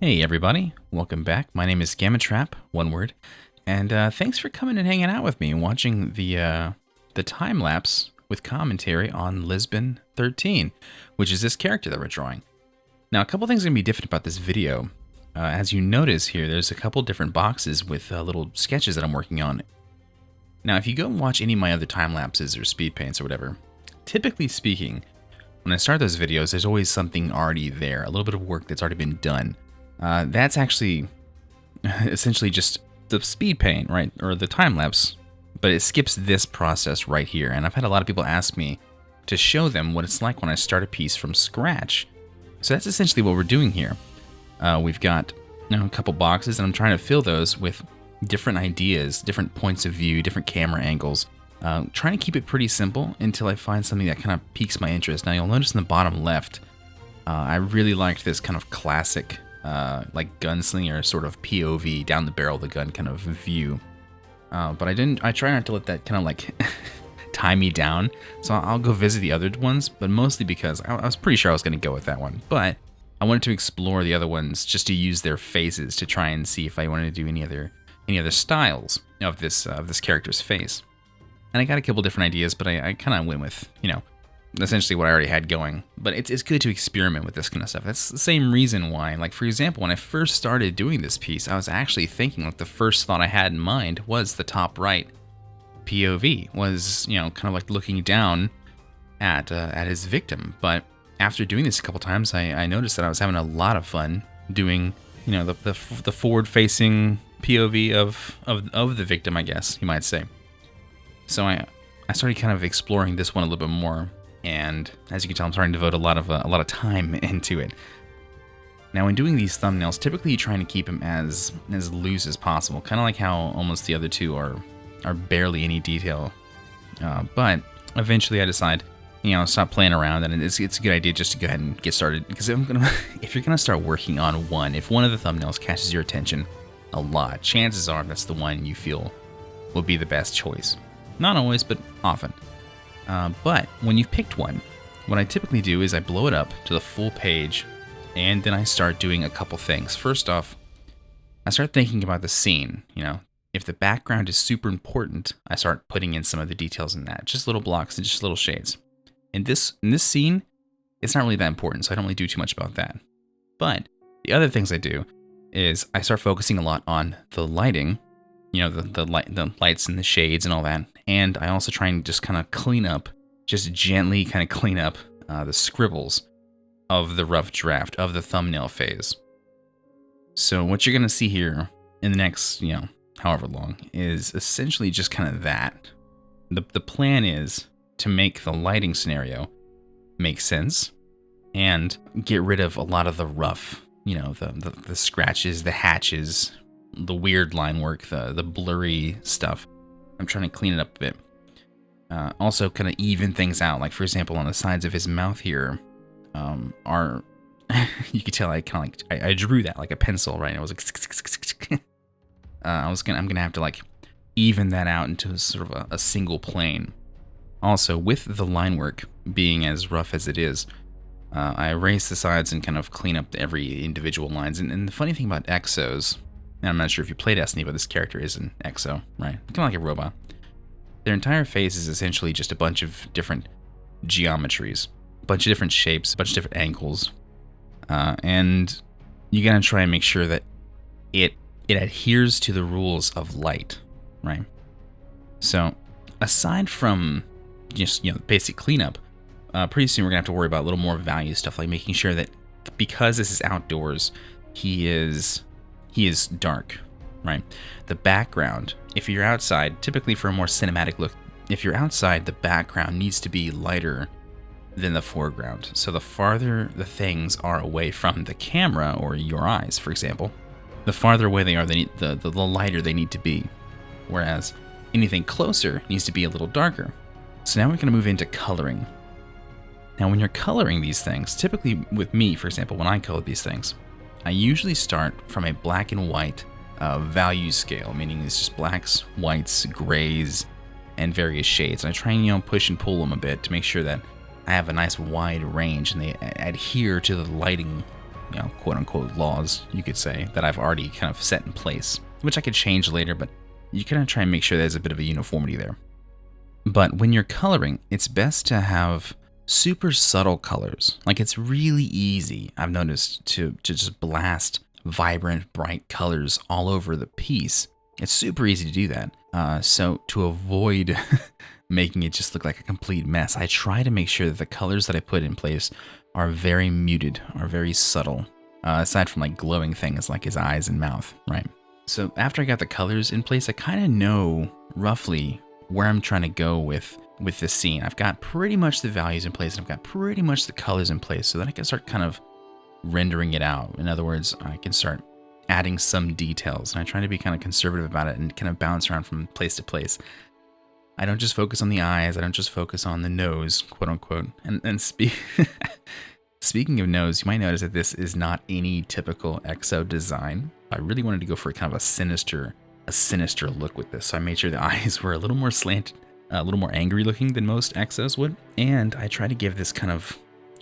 Hey everybody, welcome back. My name is Gammatrap, one word, and thanks for coming and hanging out with me, watching the time lapse with commentary on Lisbon 13, which is this character that we're drawing. Now, a couple things are gonna be different about this video. As you notice here, there's a couple different boxes with little sketches that I'm working on. Now, if you go and watch any of my other time lapses or speed paints or whatever, typically speaking, when I start those videos, there's always something already there, a little bit of work that's already been done. That's actually essentially just the speed paint, right? Or the time lapse, but it skips this process right here. And I've had a lot of people ask me to show them what it's like when I start a piece from scratch. So that's essentially what we're doing here. We've got a couple boxes and I'm trying to fill those with different ideas, different points of view, different camera angles. Trying to keep it pretty simple until I find something that kind of piques my interest. Now you'll notice in the bottom left, I really liked this kind of classic like gunslinger sort of POV, down the barrel of the gun kind of view. But I try not to let that kind of like tie me down. So I'll go visit the other ones, but mostly because I was pretty sure I was going to go with that one. But I wanted to explore the other ones just to use their faces to try and see if I wanted to do any other styles of this character's face. And I got a couple different ideas, but I kind of went with, essentially what I already had going. But it's good to experiment with this kind of stuff. That's the same reason why, like, for example, when I first started doing this piece, I was actually thinking, like, the first thought I had in mind was the top right POV, was, kind of like looking down at his victim. But after doing this a couple times, I noticed that I was having a lot of fun doing, the forward-facing POV of the victim, I guess you might say. So I started kind of exploring this one a little bit more. And as you can tell, I'm starting to devote a lot of time into it. Now, in doing these thumbnails, typically you're trying to keep them as loose as possible, kind of like how almost the other two are barely any detail. But eventually, I decide, stop playing around, and it's a good idea just to go ahead and get started. Because if you're gonna start working on one, if one of the thumbnails catches your attention a lot, chances are that's the one you feel will be the best choice. Not always, but often. But when you've picked one, what I typically do is I blow it up to the full page, and then I start doing a couple things. First off, I start thinking about the scene. If the background is super important, I start putting in some of the details in that, just little blocks and just little shades. In this scene, it's not really that important, so I don't really do too much about that. But the other things I do is I start focusing a lot on the lighting, the lights and the shades and all that. And I also try and just kind of just gently kind of clean up the scribbles of the rough draft of the thumbnail phase. So what you're going to see here in the next, however long, is essentially just kind of that. The plan is to make the lighting scenario make sense and get rid of a lot of the rough, the scratches, the hatches, the weird line work, the blurry stuff. I'm trying to clean it up a bit. Also kind of even things out. Like, for example, on the sides of his mouth here are, you can tell I drew that like a pencil, right? I was like, I'm gonna have to like even that out into sort of a single plane. Also, with the line work being as rough as it is, I erase the sides and kind of clean up every individual lines. And the funny thing about exos, and I'm not sure if you played Destiny, but this character is an exo, right? Kind of like a robot. Their entire face is essentially just a bunch of different geometries, a bunch of different shapes, a bunch of different angles. And you gotta try and make sure that it adheres to the rules of light, right? So aside from just, basic cleanup, pretty soon we're gonna have to worry about a little more value stuff, like making sure that because this is outdoors, he is dark, right? The background, if you're outside, typically for a more cinematic look, if you're outside, the background needs to be lighter than the foreground. So the farther the things are away from the camera or your eyes, for example, the farther away they are, the lighter they need to be. Whereas anything closer needs to be a little darker. So now we're going to move into coloring. Now, when you're coloring these things, typically with me, for example, when I color these things, I usually start from a black and white value scale, meaning it's just blacks, whites, grays, and various shades. And I try and push and pull them a bit to make sure that I have a nice wide range and they adhere to the lighting quote unquote laws, you could say, that I've already kind of set in place, which I could change later, but you kind of try and make sure there's a bit of a uniformity there. But when you're coloring, it's best to have super subtle colors. Like, it's really easy, I've noticed, to just blast vibrant, bright colors all over the piece. It's super easy to do that. So to avoid making it just look like a complete mess, I try to make sure that the colors that I put in place are very muted, are very subtle, aside from like glowing things like his eyes and mouth, right? So after I got the colors in place, I kind of know roughly where I'm trying to go with this scene. I've got pretty much the values in place, and I've got pretty much the colors in place, so then I can start kind of rendering it out. In other words, I can start adding some details, and I try to be kind of conservative about it and kind of bounce around from place to place. I don't just focus on the eyes, I don't just focus on the nose, quote unquote. And speaking of nose, you might notice that this is not any typical EXO design. I really wanted to go for kind of a sinister look with this, so I made sure the eyes were a little more slanted, a little more angry looking than most EXOs would. And I try to give this kind of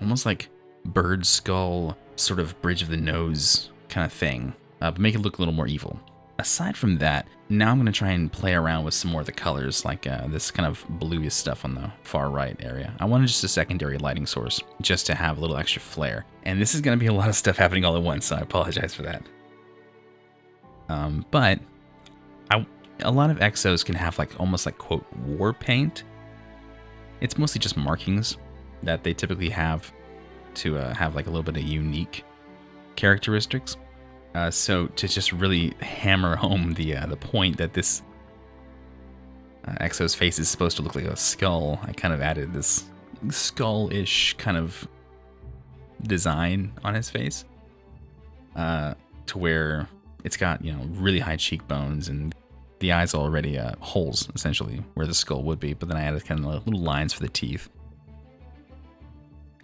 almost like bird skull, sort of bridge of the nose kind of thing, but make it look a little more evil. Aside from that, now I'm going to try and play around with some more of the colors, like this kind of bluish stuff on the far right area. I wanted just a secondary lighting source, just to have a little extra flair. And this is going to be a lot of stuff happening all at once, so I apologize for that. But a lot of EXOs can have like almost like quote war paint. It's mostly just markings that they typically have to have like a little bit of unique characteristics. So to just really hammer home the point that this EXO's face is supposed to look like a skull, I kind of added this skull-ish kind of design on his face, to where it's got, really high cheekbones, and the eyes are already holes, essentially, where the skull would be, but then I added kind of little lines for the teeth.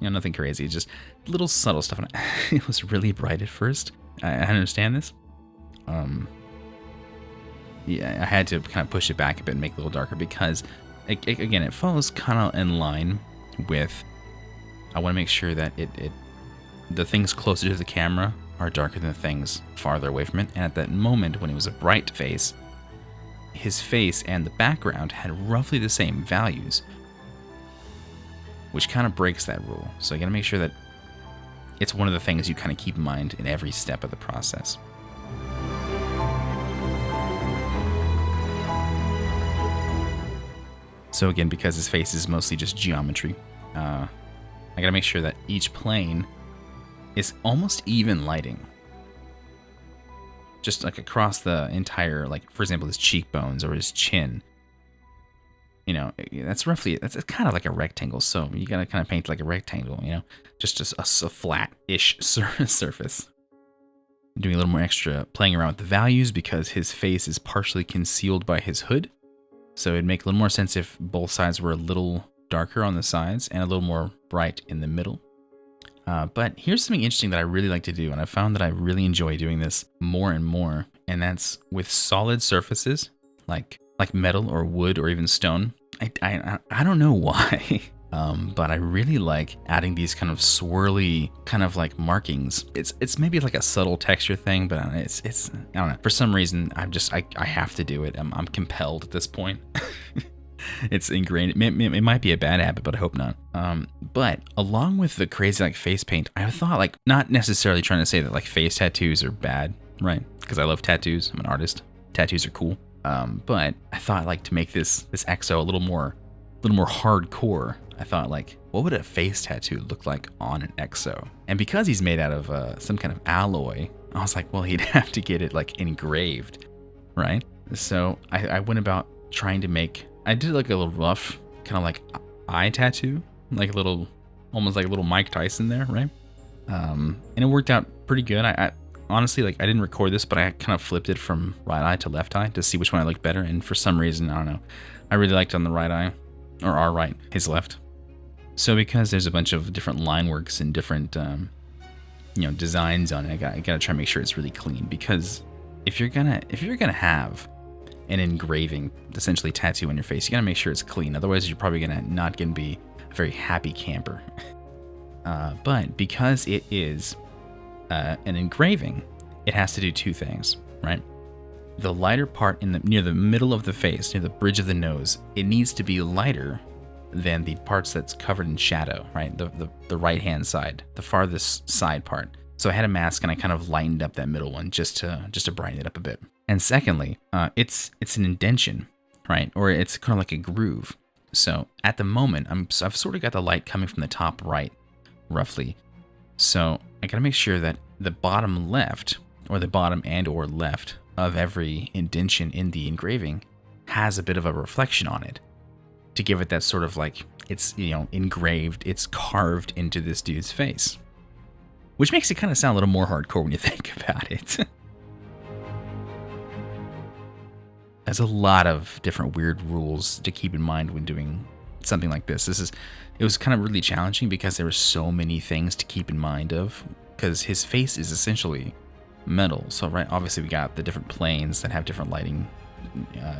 Nothing crazy, just little subtle stuff. And it was really bright at first. I understand this. Yeah, I had to kind of push it back a bit and make it a little darker because, again, it follows kind of in line with, I want to make sure that the things closer to the camera are darker than the things farther away from it. And at that moment, when it was a bright face, his face and the background had roughly the same values, which kind of breaks that rule. So you got to make sure that it's one of the things you kind of keep in mind in every step of the process. So again, because his face is mostly just geometry, I got to make sure that each plane is almost even lighting. Just like across the entire, like for example, his cheekbones or his chin. That's kind of like a rectangle. So you gotta kind of paint like a rectangle, just a flat-ish surface. I'm doing a little more extra playing around with the values because his face is partially concealed by his hood. So it'd make a little more sense if both sides were a little darker on the sides and a little more bright in the middle. But here's something interesting that I really like to do, and I found that I really enjoy doing this more and more, and that's with solid surfaces like metal or wood or even stone. I don't know why, but I really like adding these kind of swirly kind of like markings. It's maybe like a subtle texture thing, but it's I don't know. For some reason, I have to do it. I'm compelled at this point. It's ingrained. It might be a bad habit, but I hope not. But along with the crazy like face paint, I thought, like, not necessarily trying to say that like face tattoos are bad, right? Because I love tattoos. I'm an artist. Tattoos are cool. But I thought, like, to make this EXO a little more hardcore, I thought, like, what would a face tattoo look like on an EXO? And because he's made out of some kind of alloy, I was like, well, he'd have to get it like engraved, right? So I went about trying to make. I did like a little rough kind of like eye tattoo, like a little, almost like a little Mike Tyson there, right? And it worked out pretty good. I honestly, like, I didn't record this, but I kind of flipped it from right eye to left eye to see which one I liked better. And for some reason, I don't know, I really liked on the right eye, or our right, his left. So because there's a bunch of different line works and different, designs on it, I gotta try and make sure it's really clean. Because if you're gonna have an engraving, essentially tattoo on your face, you gotta make sure it's clean. Otherwise, you're probably not gonna be a very happy camper. But because it is an engraving, it has to do two things, right? The lighter part near the middle of the face, near the bridge of the nose, it needs to be lighter than the parts that's covered in shadow, right? The right-hand side, the farthest side part. So I had a mask and I kind of lightened up that middle one just to brighten it up a bit. And secondly, it's an indentation, right? Or it's kind of like a groove. So at the moment, I've sort of got the light coming from the top right, roughly. So I gotta make sure that the bottom left, or the bottom and or left of every indentation in the engraving has a bit of a reflection on it to give it that sort of like, it's, engraved, it's carved into this dude's face. Which makes it kind of sound a little more hardcore when you think about it. There's a lot of different weird rules to keep in mind when doing something like this. It was kind of really challenging because there were so many things to keep in mind of, because his face is essentially metal. So right, obviously we got the different planes that have different lighting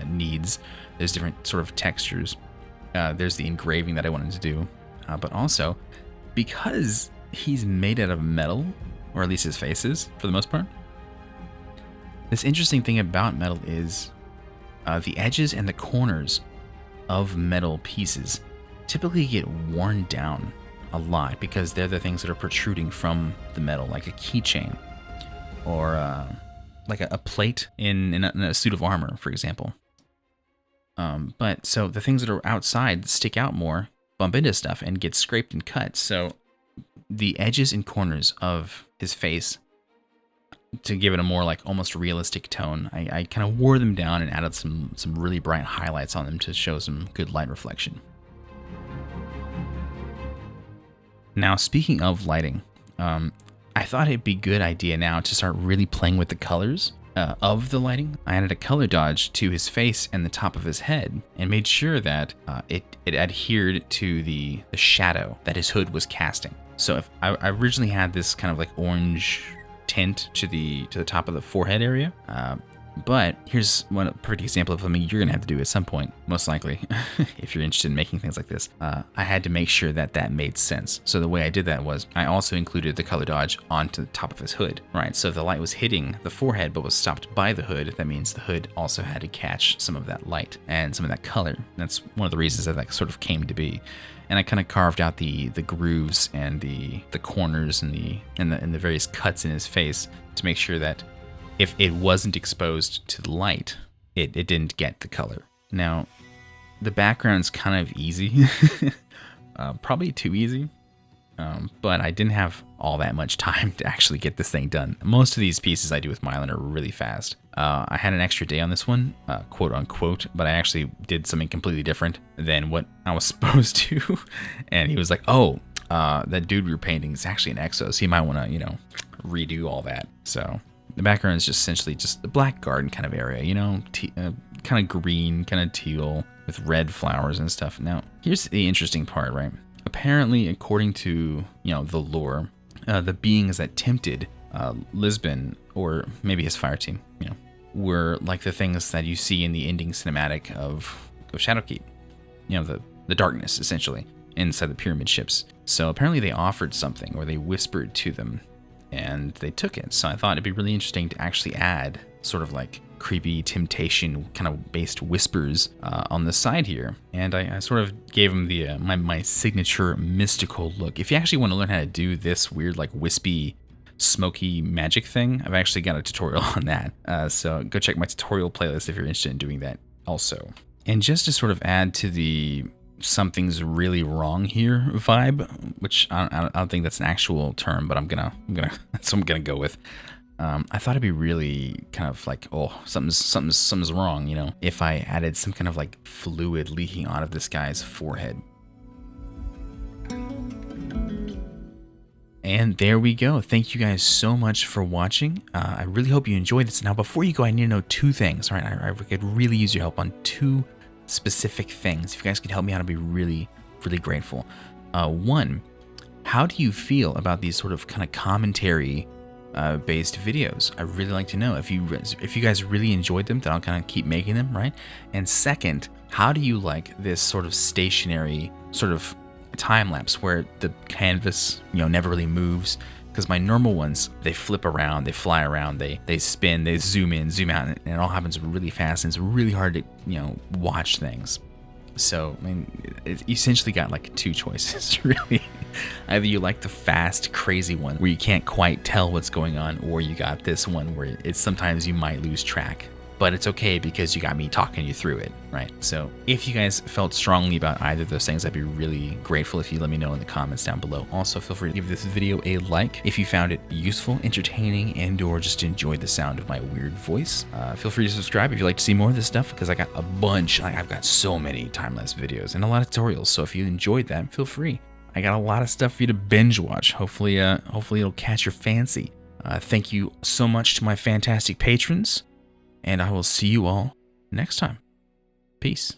needs. There's different sort of textures. There's the engraving that I wanted to do, but also because he's made out of metal, or at least his face is for the most part. This interesting thing about metal is the edges and the corners of metal pieces typically get worn down a lot because they're the things that are protruding from the metal, like a keychain or like a plate in a suit of armor, for example. But so the things that are outside stick out more, bump into stuff, and get scraped and cut. So the edges and corners of his face, to give it a more like almost realistic tone, I kind of wore them down and added some really bright highlights on them to show some good light reflection. Now, speaking of lighting, I thought it'd be a good idea now to start really playing with the colors of the lighting. I added a color dodge to his face and the top of his head and made sure that it adhered to the shadow that his hood was casting. So if I originally had this kind of like orange tint to the top of the forehead area, but here's one perfect example of something you're gonna have to do at some point, most likely, if you're interested in making things like this. I had to make sure that made sense. So the way I did that was I also included the color dodge onto the top of his hood, right? So if the light was hitting the forehead but was stopped by the hood, that means the hood also had to catch some of that light and some of that color. That's one of the reasons that sort of came to be. And I kind of carved out the grooves and the corners and the various cuts in his face to make sure that if it wasn't exposed to the light, it didn't get the color. Now, the background's kind of easy, probably too easy, but I didn't have all that much time to actually get this thing done. Most of these pieces I do with Mylan are really fast. I had an extra day on this one, quote unquote, but I actually did something completely different than what I was supposed to. And he was like, oh, that dude we were painting is actually an exo, so you might want to, redo all that. So the background is just essentially just the black garden kind of area, kind of green, kind of teal with red flowers and stuff. Now, here's the interesting part, right? Apparently, according to, the lore, the beings that tempted Lisbon, or maybe his fire team, were like the things that you see in the ending cinematic of Shadowkeep. The darkness, essentially, inside the pyramid ships. So apparently they offered something, or they whispered to them, and they took it. So I thought it'd be really interesting to actually add sort of like creepy temptation kind of based whispers on the side here. And I sort of gave him the my signature mystical look. If you actually want to learn how to do this weird like wispy smoky magic thing, I've actually got a tutorial on that. So go check my tutorial playlist if you're interested in doing that also. And just to sort of add to the something's really wrong here vibe, which I don't think that's an actual term, but I'm gonna that's what I'm gonna go with. I thought it'd be really kind of like, oh, something's wrong, if I added some kind of like fluid leaking out of this guy's forehead. And there we go. Thank you guys so much for watching. I really hope you enjoyed this. Now, before you go, I need to know two things. All right, I could really use your help on two specific things. If you guys could help me out, I'd be really, really grateful. One, how do you feel about these sort of kind of commentary based videos? I really like to know. If you guys really enjoyed them, then I'll kind of keep making them, right? And second, how do you like this sort of stationary sort of time lapse where the canvas never really moves? because my normal ones, they flip around, they fly around, they spin, they zoom in, zoom out, and it all happens really fast, and it's really hard to, watch things. So, I mean, it essentially got like two choices, really. Either you like the fast, crazy one where you can't quite tell what's going on, or you got this one where it's sometimes you might lose track. But it's okay because you got me talking you through it, right? So if you guys felt strongly about either of those things, I'd be really grateful if you let me know in the comments down below. Also, feel free to give this video a like if you found it useful, entertaining, and or just enjoyed the sound of my weird voice. Feel free to subscribe if you'd like to see more of this stuff, because I got a bunch. I've got so many time-lapse videos and a lot of tutorials. So if you enjoyed that, feel free. I got a lot of stuff for you to binge watch. Hopefully it'll catch your fancy. Thank you so much to my fantastic patrons. And I will see you all next time. Peace.